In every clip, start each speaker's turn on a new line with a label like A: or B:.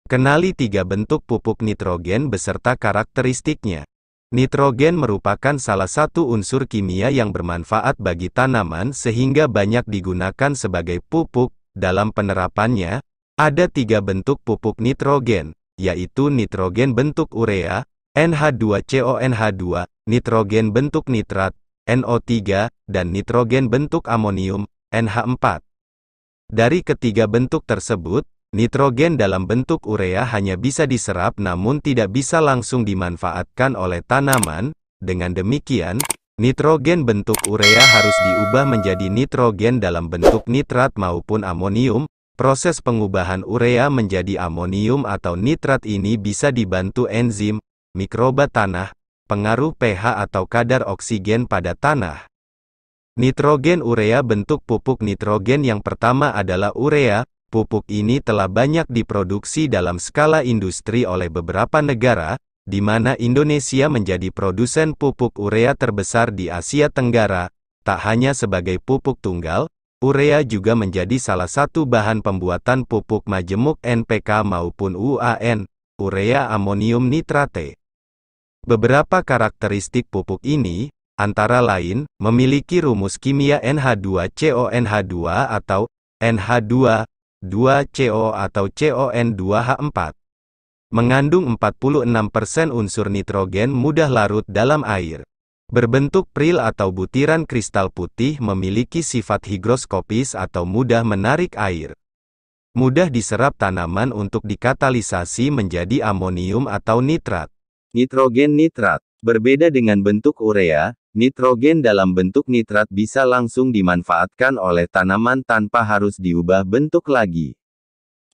A: Kenali 3 bentuk pupuk nitrogen beserta karakteristiknya. Nitrogen merupakan salah satu unsur kimia yang bermanfaat bagi tanaman sehingga banyak digunakan sebagai pupuk. Dalam penerapannya, ada 3 bentuk pupuk nitrogen, yaitu nitrogen bentuk urea, NH2CONH2, nitrogen bentuk nitrat, NO3, dan nitrogen bentuk amonium, NH4. Dari ketiga bentuk tersebut, nitrogen dalam bentuk urea hanya bisa diserap namun tidak bisa langsung dimanfaatkan oleh tanaman. Dengan demikian, nitrogen bentuk urea harus diubah menjadi nitrogen dalam bentuk nitrat maupun amonium. Proses pengubahan urea menjadi amonium atau nitrat ini bisa dibantu enzim, mikroba tanah, pengaruh pH atau kadar oksigen pada tanah. Nitrogen urea bentuk pupuk nitrogen yang pertama adalah urea. Pupuk ini telah banyak diproduksi dalam skala industri oleh beberapa negara, di mana Indonesia menjadi produsen pupuk urea terbesar di Asia Tenggara. Tak hanya sebagai pupuk tunggal, urea juga menjadi salah satu bahan pembuatan pupuk majemuk NPK maupun UAN, urea amonium nitrate. Beberapa karakteristik pupuk ini, antara lain, memiliki rumus kimia NH2CONH2 atau NH2, 2CO atau CON2H4. Mengandung 46% unsur nitrogen mudah larut dalam air. Berbentuk pril atau butiran kristal putih, memiliki sifat higroskopis atau mudah menarik air. Mudah diserap tanaman untuk dikatalisasi menjadi amonium atau nitrat.
B: Nitrogen nitrat. Berbeda dengan bentuk urea, nitrogen dalam bentuk nitrat bisa langsung dimanfaatkan oleh tanaman tanpa harus diubah bentuk lagi.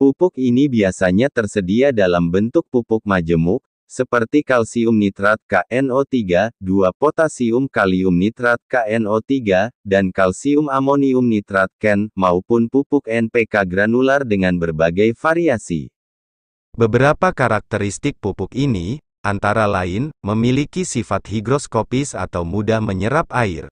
B: Pupuk ini biasanya tersedia dalam bentuk pupuk majemuk, seperti kalsium nitrat KNO3, 2 potasium kalium nitrat KNO3, dan kalsium amonium nitrat KAN, maupun pupuk NPK granular dengan berbagai variasi.
A: Beberapa karakteristik pupuk ini, antara lain, memiliki sifat higroskopis atau mudah menyerap air.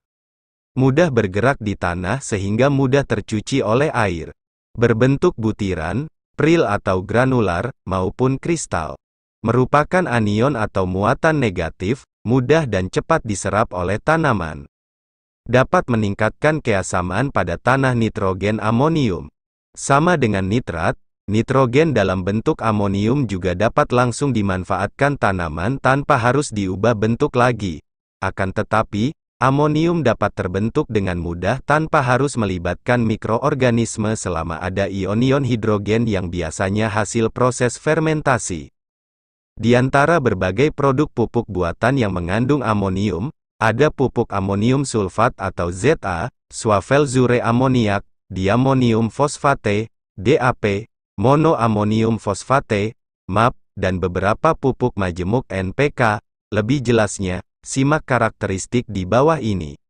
A: Mudah bergerak di tanah sehingga mudah tercuci oleh air. Berbentuk butiran, pril atau granular, maupun kristal. Merupakan anion atau muatan negatif, mudah dan cepat diserap oleh tanaman. Dapat meningkatkan keasaman pada tanah nitrogen amonium. Sama dengan nitrat, nitrogen dalam bentuk amonium juga dapat langsung dimanfaatkan tanaman tanpa harus diubah bentuk lagi. Akan tetapi, amonium dapat terbentuk dengan mudah tanpa harus melibatkan mikroorganisme selama ada ion-ion hidrogen yang biasanya hasil proses fermentasi. Di antara berbagai produk pupuk buatan yang mengandung amonium, ada pupuk amonium sulfat atau ZA, swavelzure amoniak, diamonium fosfate, DAP, monoamonium fosfate, MAP, dan beberapa pupuk majemuk NPK. Lebih jelasnya, simak karakteristik di bawah ini.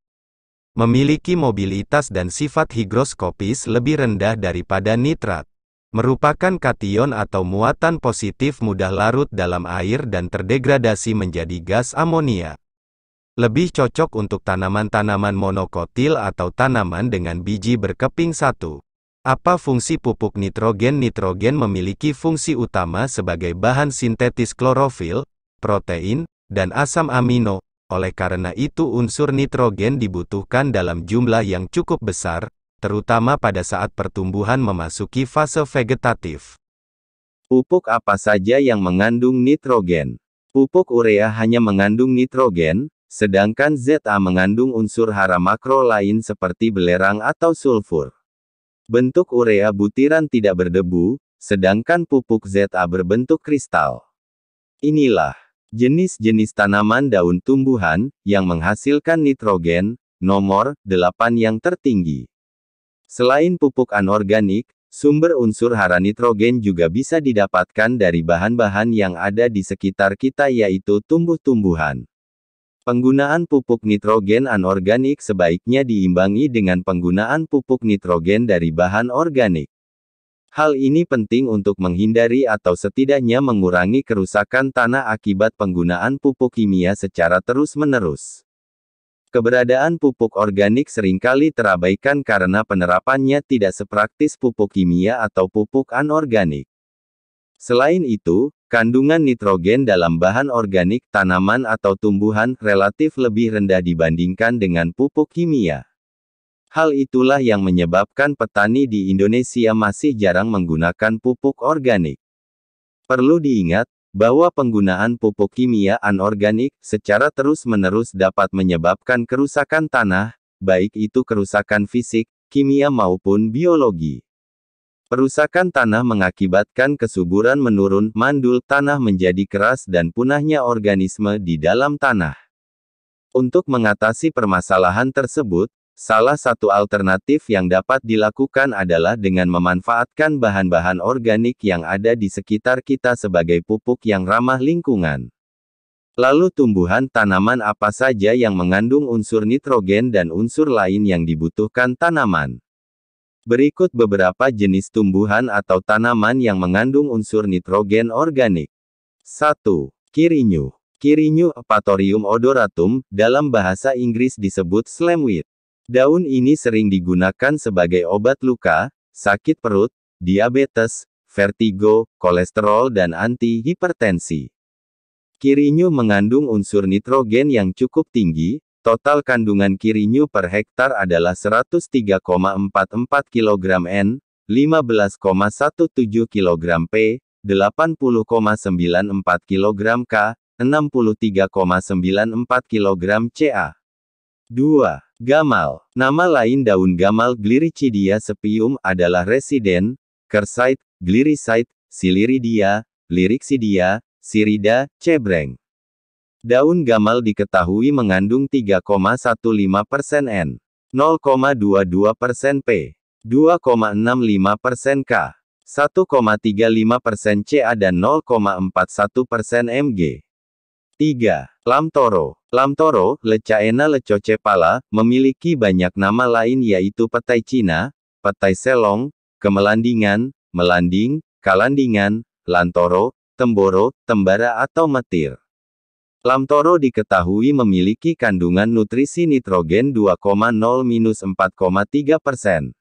A: Memiliki mobilitas dan sifat higroskopis lebih rendah daripada nitrat. Merupakan kation atau muatan positif mudah larut dalam air dan terdegradasi menjadi gas amonia. Lebih cocok untuk tanaman-tanaman monokotil atau tanaman dengan biji berkeping satu. Apa fungsi pupuk nitrogen? Nitrogen memiliki fungsi utama sebagai bahan sintetis klorofil, protein, dan asam amino. Oleh karena itu unsur nitrogen dibutuhkan dalam jumlah yang cukup besar, terutama pada saat pertumbuhan memasuki fase vegetatif.
B: Pupuk apa saja yang mengandung nitrogen? Pupuk urea hanya mengandung nitrogen, sedangkan ZA mengandung unsur hara makro lain seperti belerang atau sulfur. Bentuk urea butiran tidak berdebu, sedangkan pupuk ZA berbentuk kristal. Inilah jenis-jenis tanaman daun tumbuhan yang menghasilkan nitrogen, nomor 8 yang tertinggi. Selain pupuk anorganik, sumber unsur hara nitrogen juga bisa didapatkan dari bahan-bahan yang ada di sekitar kita yaitu tumbuh-tumbuhan. Penggunaan pupuk nitrogen anorganik sebaiknya diimbangi dengan penggunaan pupuk nitrogen dari bahan organik. Hal ini penting untuk menghindari atau setidaknya mengurangi kerusakan tanah akibat penggunaan pupuk kimia secara terus-menerus. Keberadaan pupuk organik seringkali terabaikan karena penerapannya tidak sepraktis pupuk kimia atau pupuk anorganik. Selain itu, kandungan nitrogen dalam bahan organik tanaman atau tumbuhan relatif lebih rendah dibandingkan dengan pupuk kimia. Hal itulah yang menyebabkan petani di Indonesia masih jarang menggunakan pupuk organik. Perlu diingat, bahwa penggunaan pupuk kimia anorganik secara terus-menerus dapat menyebabkan kerusakan tanah, baik itu kerusakan fisik, kimia maupun biologi. Perusakan tanah mengakibatkan kesuburan menurun, mandul tanah menjadi keras dan punahnya organisme di dalam tanah. Untuk mengatasi permasalahan tersebut, salah satu alternatif yang dapat dilakukan adalah dengan memanfaatkan bahan-bahan organik yang ada di sekitar kita sebagai pupuk yang ramah lingkungan. Lalu tumbuhan tanaman apa saja yang mengandung unsur nitrogen dan unsur lain yang dibutuhkan tanaman? Berikut beberapa jenis tumbuhan atau tanaman yang mengandung unsur nitrogen organik. 1. Kirinyu. Kirinyu Eupatorium odoratum, dalam bahasa Inggris disebut slamweed. Daun ini sering digunakan sebagai obat luka, sakit perut, diabetes, vertigo, kolesterol dan anti-hipertensi. Kirinyu mengandung unsur nitrogen yang cukup tinggi, total kandungan kirinyu per hektar adalah 103,44 kg N, 15,17 kg P, 80,94 kg K, 63,94 kg Ca. 2. Gamal. Nama lain daun gamal Gliricidia sepium adalah residen, kersite, glyrisite, siliridia, lirixidia, sirida, cebreng. Daun gamal diketahui mengandung 3,15% N, 0,22% P, 2,65% K, 1,35% Ca dan 0,41% Mg. 3. Lamtoro. Lamtoro, Lecaena lecocephala, memiliki banyak nama lain yaitu petai Cina, petai selong, kemelandingan, melanding, kalandingan, lantoro, temboro, tembara atau metir. Lamtoro diketahui memiliki kandungan nutrisi nitrogen 2,0-4,3%,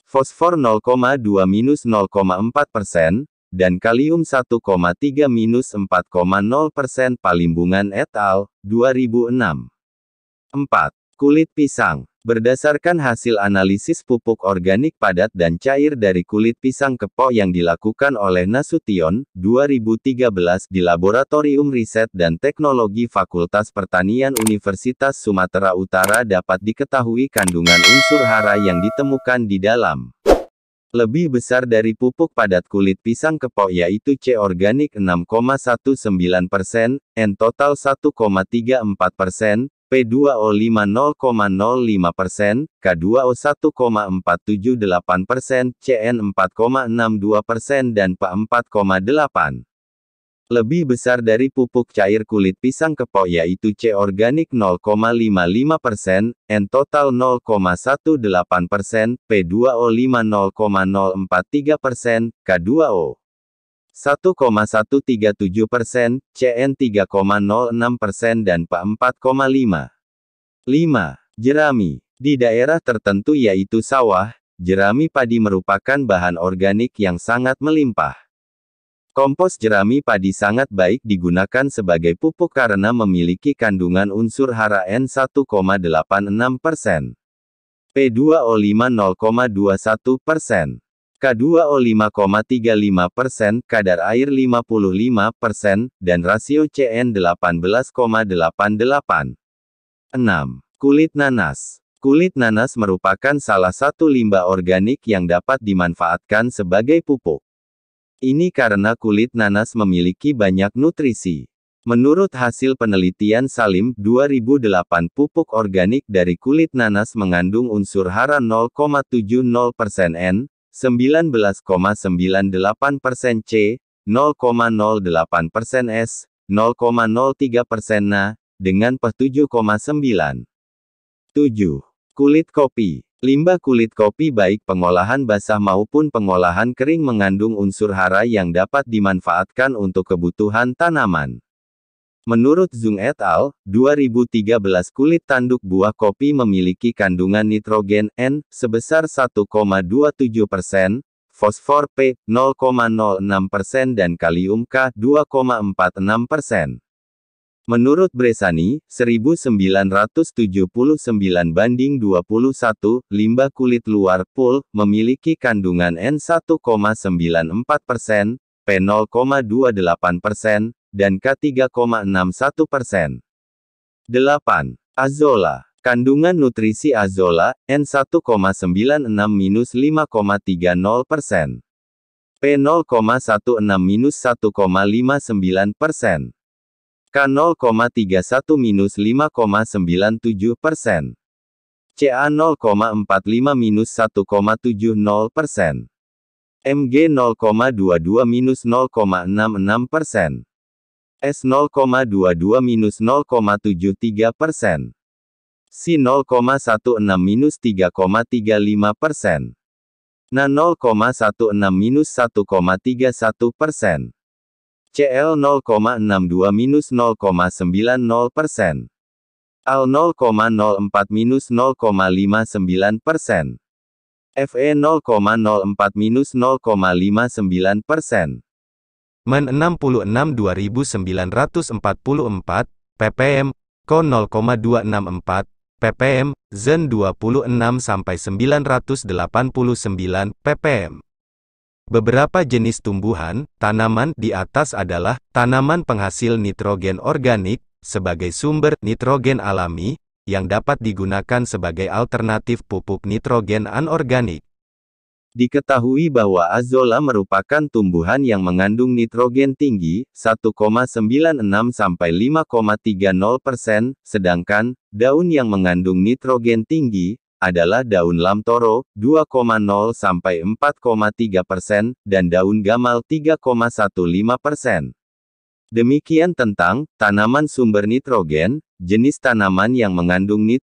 B: fosfor 0,2-0,4%, dan kalium 1,3-4,0%. Palimbungan et al. 2006. 4. Kulit pisang. Berdasarkan hasil analisis pupuk organik padat dan cair dari kulit pisang kepok yang dilakukan oleh Nasution, 2013 di Laboratorium Riset dan Teknologi Fakultas Pertanian Universitas Sumatera Utara dapat diketahui kandungan unsur hara yang ditemukan di dalam lebih besar dari pupuk padat kulit pisang kepok yaitu C organik 6,19%, N total 1,34%, P2O 0,05%, K2O 1,478%, Cn 4,62% dan P 4,8%. Lebih besar dari pupuk cair kulit pisang kepok yaitu C organik 0,55%, N total 0,18%, P2O 0,043%, K2O 1,137%, Cn 3,06% dan P 4,5%. 5. Jerami. Di daerah tertentu yaitu sawah, jerami padi merupakan bahan organik yang sangat melimpah. Kompos jerami padi sangat baik digunakan sebagai pupuk karena memiliki kandungan unsur hara N1,86%, P2O 0,21%, K2O 5,35%, kadar air 55%, dan rasio Cn 18,88. 6. Kulit nanas. Kulit nanas merupakan salah satu limbah organik yang dapat dimanfaatkan sebagai pupuk. Ini karena kulit nanas memiliki banyak nutrisi. Menurut hasil penelitian Salim, 2008 pupuk organik dari kulit nanas mengandung unsur hara 0,70% N, 19,98% C, 0,08% S, 0,03% Na, dengan pH 7,9. 7. Kulit kopi. Limbah kulit kopi baik pengolahan basah maupun pengolahan kering mengandung unsur hara yang dapat dimanfaatkan untuk kebutuhan tanaman. Menurut Zung et al., 2013 kulit tanduk buah kopi memiliki kandungan nitrogen N sebesar 1,27%, fosfor P, 0,06% dan kalium K, 2,46%. Menurut Bresani, 1979 banding 21, limbah kulit luar pool, memiliki kandungan N1,94%, P 0,28%, dan K 3,61%. 8. Azola. Kandungan nutrisi azola, N1,96-5,30%. P 0,16-1,59%. K 0,31-5,97%. Ca 0,45-1,70%. Mg 0,22-0,66%. S 0,22-0,73%. C 0,16-3,35%. Na 0,16-1,31%. Cl 0,62-0,90%. Al 0,04-0,59%. Fe 0,04-0,59%.
A: Men 66 2944, ppm, Ko 0,264, ppm, Zen 26-989, ppm. Beberapa jenis tumbuhan, tanaman di atas adalah tanaman penghasil nitrogen organik, sebagai sumber nitrogen alami, yang dapat digunakan sebagai alternatif pupuk nitrogen anorganik.
B: Diketahui bahwa azola merupakan tumbuhan yang mengandung nitrogen tinggi, 1,96-5,30%, sedangkan daun yang mengandung nitrogen tinggi adalah daun lamtoro, 2,0-4,3%, dan daun gamal 3,15%. Demikian tentang tanaman sumber nitrogen, jenis tanaman yang mengandung